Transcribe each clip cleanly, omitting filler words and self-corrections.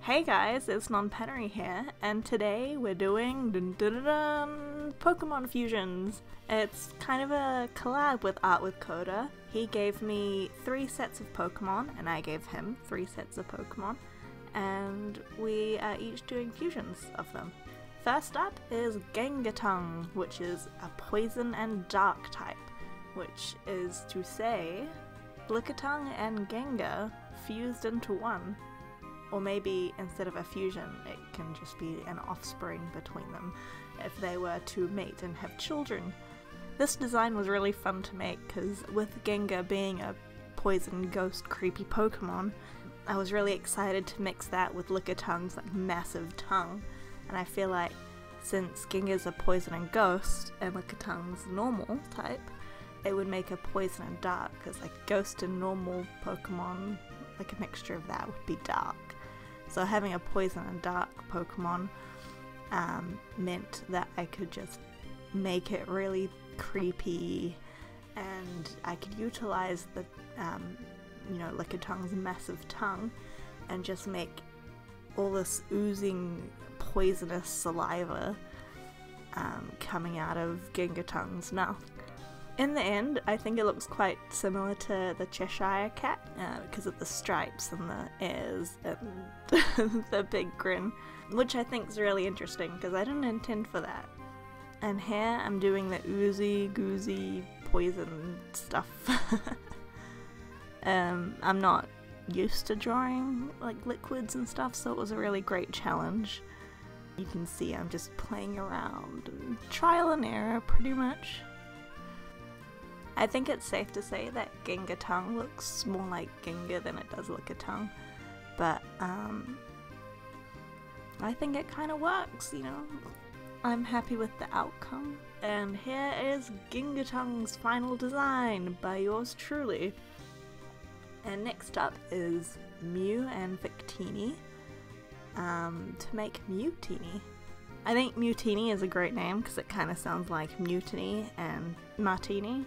Hey guys, it's Nonpanary here, and today we're doing Pokemon fusions. It's kind of a collab with Art with Koda. He gave me 3 sets of Pokemon, and I gave him 3 sets of Pokemon, and we are each doing fusions of them. First up is Gengar, which is a poison and dark type, which is to say Lickitung and Gengar fused into one. Or maybe instead of a fusion, it can just be an offspring between them if they were to mate and have children. This design was really fun to make because with Gengar being a poison ghost creepy Pokemon, I was really excited to mix that with Lickitung's like massive tongue, and I feel like since Gengar's a poison and ghost and Lickitung's normal type, it would make a poison and dark because like ghost and normal Pokemon, like a mixture of that would be dark. So having a poison and dark Pokemon meant that I could just make it really creepy, and I could utilize the, Lickitung's massive tongue and just make all this oozing poisonous saliva coming out of Gengar's mouth. In the end, I think it looks quite similar to the Cheshire Cat because of the stripes and the ears and the big grin, which I think is really interesting because I didn't intend for that. And here I'm doing the oozy goozy poison stuff. I'm not used to drawing like liquids and stuff, so it was a really great challenge. You can see I'm just playing around and trial and error pretty much. I think it's safe to say that Gengar looks more like Gengar than it does Lickitung, but I think it kind of works, you know. I'm happy with the outcome. And here is Gengar's final design by yours truly. And next up is Mew and Victini to make Mewtini. I think Mewtini is a great name because it kind of sounds like mutiny and martini.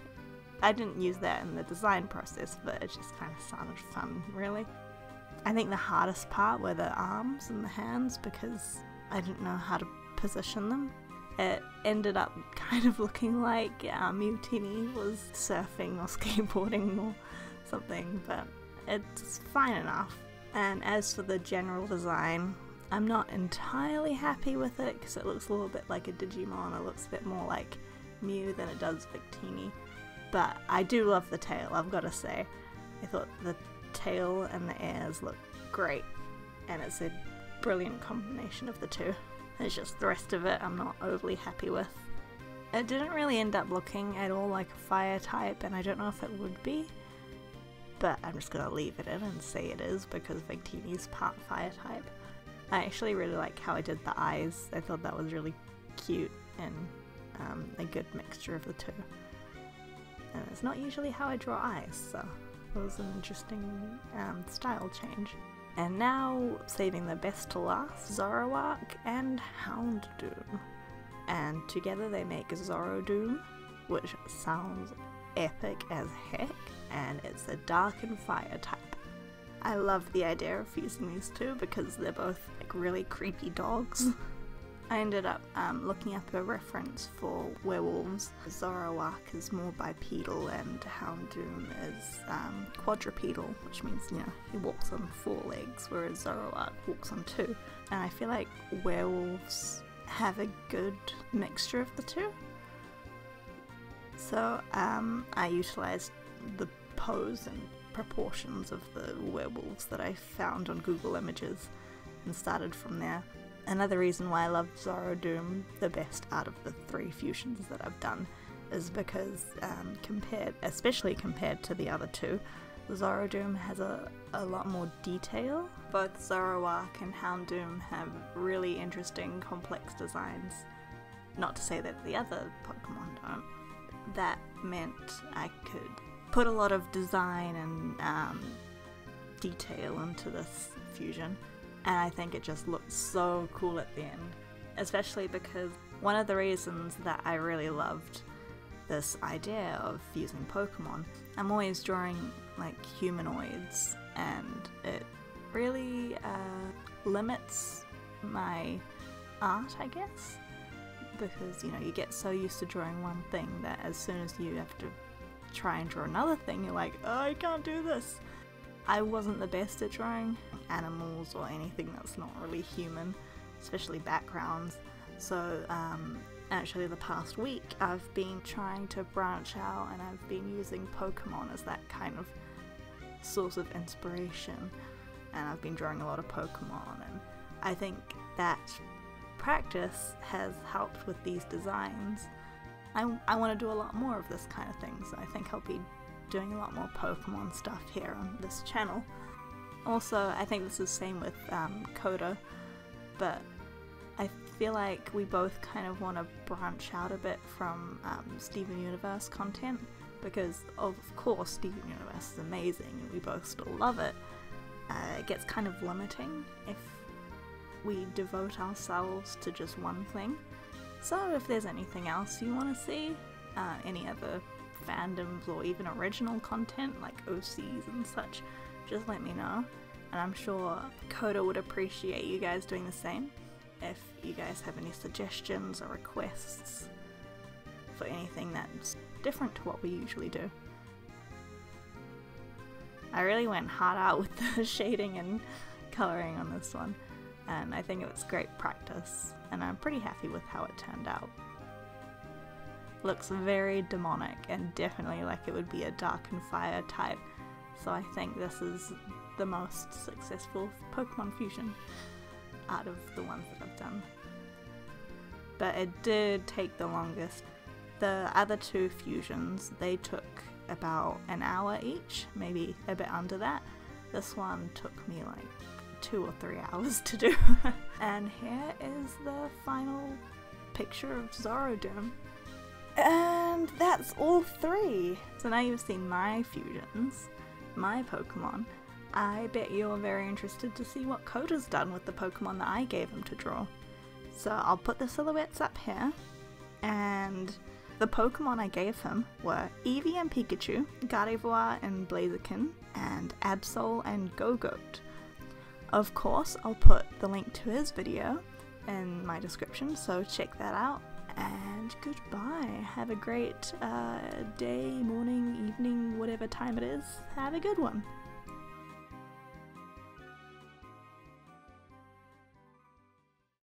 I didn't use that in the design process, but it just kind of sounded fun, really. I think the hardest part were the arms and the hands because I didn't know how to position them. It ended up kind of looking like Mewtini was surfing or skateboarding or something, but it's fine enough. And as for the general design, I'm not entirely happy with it because it looks a little bit like a Digimon. It looks a bit more like Mew than it does Victini. But I do love the tail, I've got to say. I thought the tail and the ears look great, and it's a brilliant combination of the two. It's just the rest of it I'm not overly happy with. It didn't really end up looking at all like a fire type, and I don't know if it would be, but I'm just gonna leave it in and say it is because Victini's part fire type. I actually really like how I did the eyes. I thought that was really cute and a good mixture of the two. And it's not usually how I draw eyes, so it was an interesting style change. And now, saving the best to last, Zoroark and Houndoom. And together they make Zoroardoom, which sounds epic as heck, and it's a dark and fire type. I love the idea of fusing these two because they're both like really creepy dogs. I ended up looking up a reference for werewolves. Zoroark is more bipedal and Houndoom is quadrupedal, which means, you know, he walks on 4 legs, whereas Zoroark walks on 2. And I feel like werewolves have a good mixture of the two. So I utilised the pose and proportions of the werewolves that I found on Google Images and started from there. Another reason why I love Zoroardoom the best out of the 3 fusions that I've done is because especially compared to the other 2, Zoroardoom has a lot more detail. Both Zoroark and Houndoom have really interesting complex designs. Not to say that the other Pokemon don't. That meant I could put a lot of design and detail into this fusion. And I think it just looks so cool at the end, especially because one of the reasons that I really loved this idea of fusing Pokemon, I'm always drawing like humanoids, and it really limits my art, I guess, because, you know, you get so used to drawing one thing that as soon as you have to try and draw another thing, you're like, oh, I can't do this. I wasn't the best at drawing animals or anything that's not really human, especially backgrounds, so actually the past week I've been trying to branch out, and I've been using Pokemon as that kind of source of inspiration, and I've been drawing a lot of Pokemon, and I think that practice has helped with these designs. I want to do a lot more of this kind of thing, so I think I'll be doing a lot more Pokemon stuff here on this channel. Also, I think this is the same with Koda, but I feel like we both kind of want to branch out a bit from Steven Universe content, because of course Steven Universe is amazing and we both still love it. It gets kind of limiting if we devote ourselves to just one thing. So if there's anything else you want to see, any other fandoms or even original content like OCs and such, just let me know, and I'm sure Koda would appreciate you guys doing the same. If you guys have any suggestions or requests for anything that's different to what we usually do. I really went hard out with the shading and colouring on this one, and I think it was great practice, and I'm pretty happy with how it turned out. Looks very demonic and definitely like it would be a Dark and Fire type, so I think this is the most successful Pokemon fusion out of the ones that I've done. But it did take the longest. The other two fusions, they took about an hour each, maybe a bit under that. This one took me like 2 or 3 hours to do. And here is the final picture of Zoroark. And that's all 3. So now you've seen my fusions, my Pokemon. I bet you're very interested to see what Koda's done with the Pokemon that I gave him to draw. So I'll put the silhouettes up here, and the Pokemon I gave him were Eevee and Pikachu, Gardevoir and Blaziken, and Absol and Gogoat. Of course, I'll put the link to his video in my description, so check that out, and goodbye. Have a great day, morning, evening, whatever time it is. Have a good one.